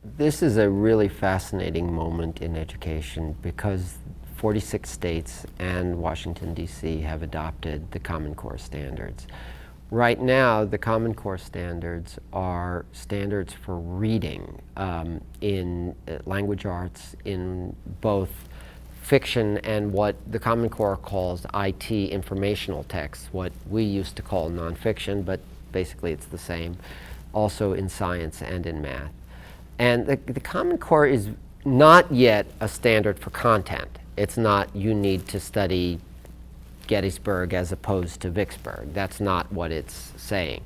This is a really fascinating moment in education because 46 states and Washington, D.C. have adopted the Common Core standards. Right now, the Common Core standards are standards for reading in language arts, in both fiction and what the Common Core calls IT informational texts, what we used to call nonfiction, but basically it's the same, also in science and in math. And the Common Core is not yet a standard for content. It's not, you need to study Gettysburg as opposed to Vicksburg. That's not what it's saying.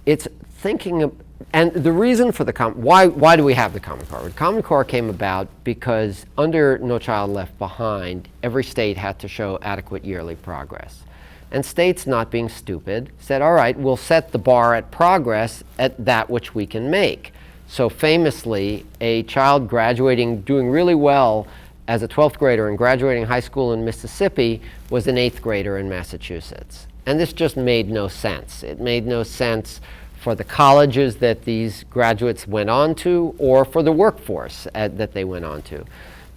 It's thinking of, and the reason for the why do we have the Common Core? The Common Core came about because under No Child Left Behind, every state had to show adequate yearly progress. And states, not being stupid, said, all right, we'll set the bar at progress at that which we can make. So famously, a child graduating, doing really well as a 12th grader and graduating high school in Mississippi was an 8th grader in Massachusetts. And this just made no sense. It made no sense for the colleges that these graduates went on to or for the workforce that they went on to.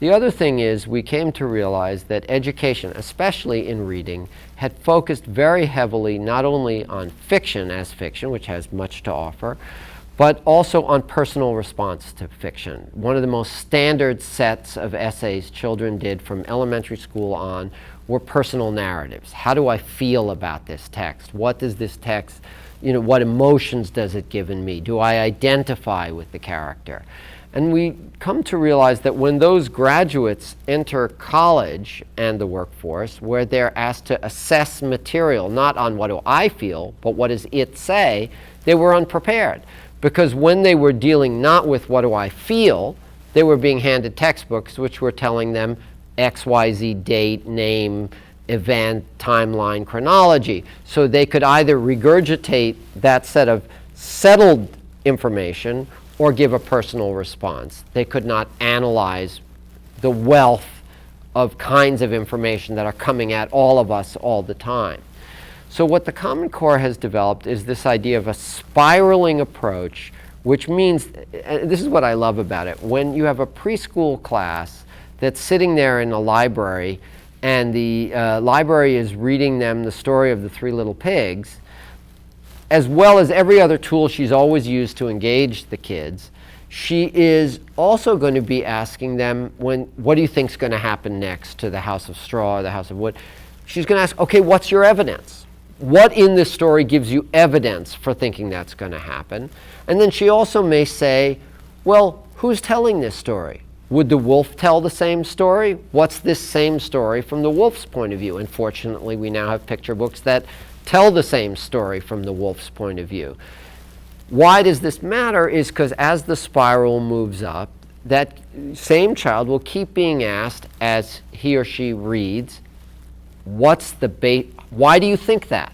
The other thing is we came to realize that education, especially in reading, had focused very heavily not only on fiction as fiction, which has much to offer, but also on personal response to fiction. One of the most standard sets of essays children did from elementary school on were personal narratives. How do I feel about this text? What does this text, what emotions does it give in me? Do I identify with the character? And we come to realize that when those graduates enter college and the workforce, where they're asked to assess material, not on what do I feel, but what does it say, they were unprepared. Because when they were dealing not with what do I feel, they were being handed textbooks which were telling them XYZ date, name, event, timeline, chronology. So they could either regurgitate that set of settled information or give a personal response. They could not analyze the wealth of kinds of information that are coming at all of us all the time. So what the Common Core has developed is this idea of a spiraling approach, which means, and this is what I love about it, when you have a preschool class that's sitting there in a library and the library is reading them the story of the Three Little Pigs, as well as every other tool she's always used to engage the kids, she is also going to be asking them, what do you think is going to happen next to the House of Straw or the House of Wood? She's going to ask, okay, what's your evidence? What in this story gives you evidence for thinking that's going to happen? And then she also may say, well, who's telling this story? Would the wolf tell the same story? What's this same story from the wolf's point of view? And fortunately, we now have picture books that tell the same story from the wolf's point of view. Why does this matter is because as the spiral moves up, that same child will keep being asked as he or she reads, why do you think that?